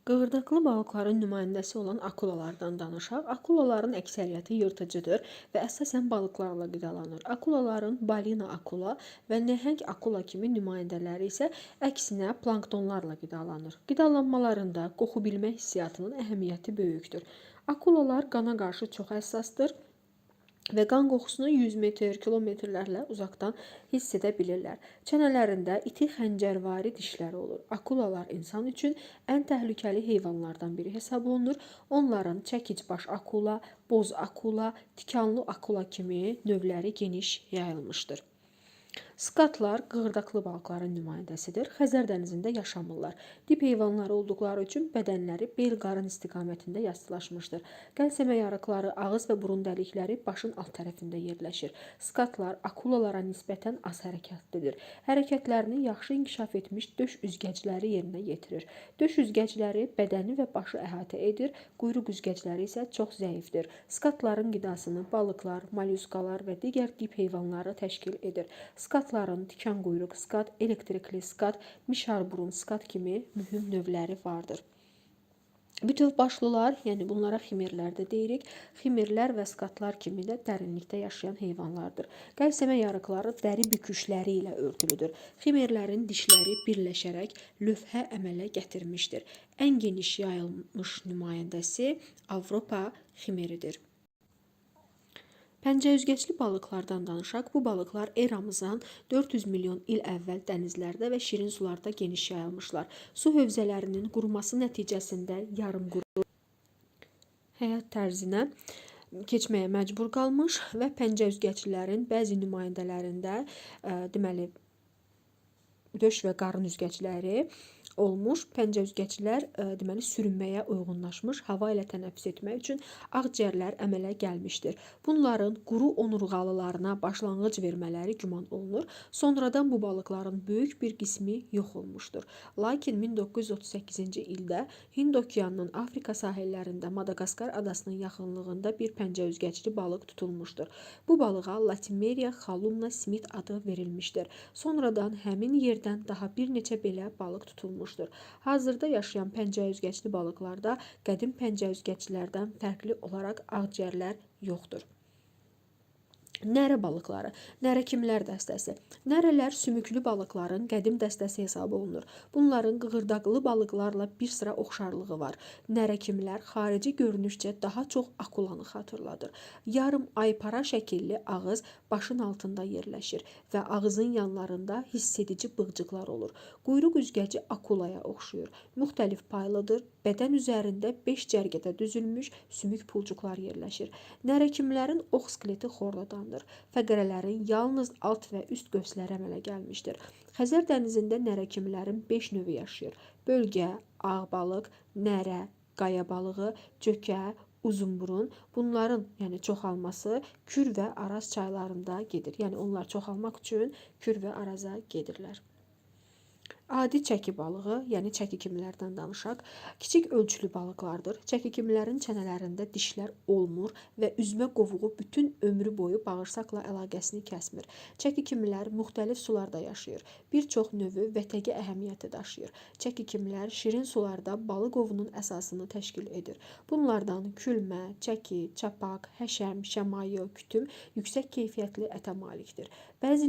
Qığırdaqlı balıqların nümayəndəsi olan akulalardan danışaq. Akulaların əksəriyyəti yırtıcıdır və əsasən balıqlarla qidalanır. Akulaların balina akula və nəhəng akula kimi nümayəndələri isə əksinə planktonlarla qidalanır. Qidalanmalarında qoxu bilmə hissiyatının əhəmiyyəti böyükdür. Akulalar qana qarşı çox həssasdır və qan qoxusunu 100 metr, kilometrlərlə uzaqdan hiss edə bilirlər. Çənələrində iti xəncərvari dişləri olur. Akulalar insan üçün ən təhlükəli heyvanlardan biri hesab olunur. Onların çəkic-baş akula, boz akula, tikanlı akula kimi növləri geniş yayılmışdır. Skatlar qığırdaqlı balıqların nümayəndəsidir. Xəzər dənizində yaşamırlar. Dip heyvanları olduqları üçün bədənləri bel-qarın istiqamətində yastılaşmışdır. Qəlsəmə yarıqları, ağız və burun dəlikləri başın alt tərəfində yerləşir. Skatlar akulalara nisbətən az hərəkətlidir. Hərəkətlərini yaxşı inkişaf etmiş döş üzgəcləri yerinə yetirir. Döş üzgəcləri bədəni və başı əhatə edir, quyruq üzgəcləri isə çox zəifdir. Skatların qidasını balıqlar, mollyuskalar və digər dip heyvanları təşkil edir. Skatların tikan quyruq skat, elektrikli skat, mişarburun skat kimi mühüm növləri vardır. Bütövbaşlılar, yəni bunlara ximerlər də deyirik. Ximerlər və skatlar kimi də dərinlikdə yaşayan heyvanlardır. Qəlsəmə yarıqları dəri büküşləri ilə örtülüdür. Ximerlərin dişləri birləşərək lövhə əmələ gətirmişdir. Ən geniş yayılmış nümayəndəsi Avropa ximeridir. Pəncəüzgəcli balıqlardan danışaq. Bu balıqlar eramızdan 400 milyon il əvvəl dənizlərdə və şirin sularda geniş yayılmışlar. Su hövzələrinin quruması nəticəsində yarımquru həyat tərzinə keçməyə məcbur qalmış və pəncəüzgəçlilərin bəzi nümayəndələrində deməli döş və qarın üzgəcləri olmuş. Pəncəüzgəçlər deməli sürünməyə uyğunlaşmış, hava ilə tənəffüs etmək üçün ağciyərlər əmələ gəlmişdir. Bunların quru onurğalılarına başlanğıc vermələri güman olunur. Sonradan bu balıqların böyük bir qismi yox olmuşdur. Lakin 1938-ci ildə Hind okeanının Afrika sahillərində Madagaskar adasının yaxınlığında bir pəncəüzgəcli balıq tutulmuşdur. Bu balığa Latimeria xalumna smith adı verilmişdir. Sonradan həmin yerdən daha bir neçə belə balıq tutulmuşdur. Hazırda yaşayan pəncəüzgəcli balıqlarda qədim pəncəüzgəclərdən fərqli olaraq ağciyərlər yoxdur. Nərə balıqları, nərəkimlər dəstəsi. Nərələr sümüklü balıqların qədim dəstəsi hesab olunur. Bunların qığırdaqlı balıqlarla bir sıra oxşarlığı var. Nərəkimlər xarici görünüşcə daha çox akulanı xatırladır. Yarım aypara şəkilli ağız başın altında yerləşir və ağızın yanlarında hissedici bığcıqlar olur. Quyruq üzgəci akulaya oxşuyur. Müxtəlif paylıdır. Bədən üzərində 5 cərgədə düzülmüş sümük pulcuqlar yerləşir. Nərəkimlərin ox skeleti xordadan fəqərələrin yalnız alt və üst qövsləri əmələ gəlmişdir. Xəzər dənizində nərəkimlərin 5 növü yaşayır. Bölgə, ağ balıq, nərə, qaya balığı, cökə, uzunburun. Bunların çoxalması Kür və Araz çaylarında gedir. Yəni onlar çoxalmaq üçün Kür və Araza gedirlər. Adi çəki balığı, yəni çəki kimlərdən danışaq. Kiçik ölçülü balıqlardır. Çəki kimlərin çənələrində dişlər olmur və üzmə qovuğu bütün ömrü boyu bağırsaqla əlaqəsini kəsmir. Çəki kimlər müxtəlif sularda yaşayır. Bir çox növü vətəqi əhəmiyyəti daşıyır. Çəki kimlər şirin sularda balıq ovunun əsasını təşkil edir. Bunlardan külmə, çəki, çapaq, həşəm, şəmayo, kütüm yüksək keyfiyyətli ətə malikdir. Bəzi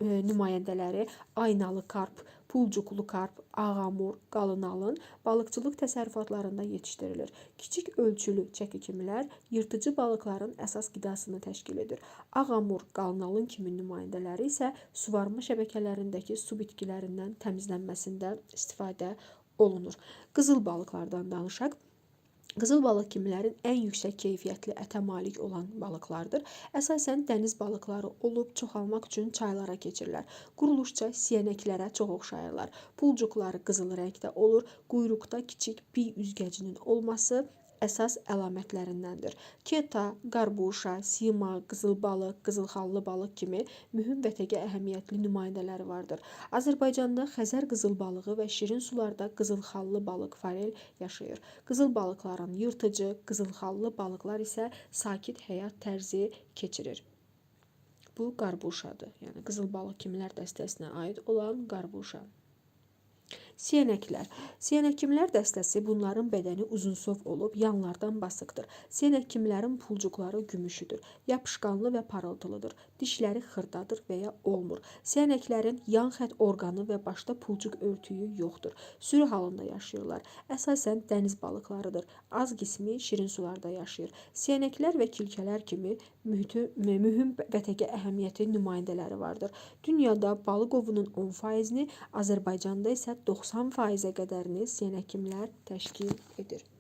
nümayəndələri aynalı karp, pulcuqlu karp, ağamur, qalınalın balıqçılıq təsərrüfatlarında yetişdirilir. Kiçik ölçülü çəki kimlər yırtıcı balıqların əsas qidasını təşkil edir. Ağamur, qalınalın kimi nümayəndələri isə suvarma şəbəkələrindəki su bitkilərindən təmizlənməsində istifadə olunur. Qızıl balıqlardan danışaq. Qızıl balıq kimlərin ən yüksək keyfiyyətli ətə malik olan balıqlardır. Əsasən dəniz balıqları olub çoxalmaq üçün çaylara keçirlər. Quruluşca siyənəklərə çox oxşayırlar. Pulcuqları qızıl rəngdə olur. Quyruqda kiçik piy üzgəcinin olması əsas əlamətlərindəndir. Keta, qarbuşa, sima, qızıl balıq, qızılxallı balıq kimi mühüm vətəqi əhəmiyyətli nümayəndələri vardır. Azərbaycanda Xəzər qızıl balığı və şirin sularda qızılxallı balıq farel yaşayır. Qızıl balıqların yırtıcı, qızılxallı balıqlar isə sakit həyat tərzi keçirir. Bu qarbuşadır. Yəni qızıl balıq kimlər dəstəsinə aid olan qarbuşa. Siyənəklər. Siyənəkimlər dəstəsi bunların bədəni uzunsov olub, yanlardan basıqdır. Siyənəkimlərin pulcuqları gümüşüdür, yapışqanlı və parıltılıdır. Dişləri xırdadır və ya olmur. Siyənəklərin yan xətt orqanı və başda pulcuq örtüyü yoxdur. Sürü halında yaşayırlar. Əsasən dəniz balıqlarıdır. Az qismi şirin sularda yaşayır. Siyənəklər və kilkələr kimi mühüm vətəgə əhəmiyyəti nümayəndələri vardır. Dünyada balıq ovunun 10%-ni, Azərbaycanda isə 90%-ə qədərini siyənəkimlər təşkil edir.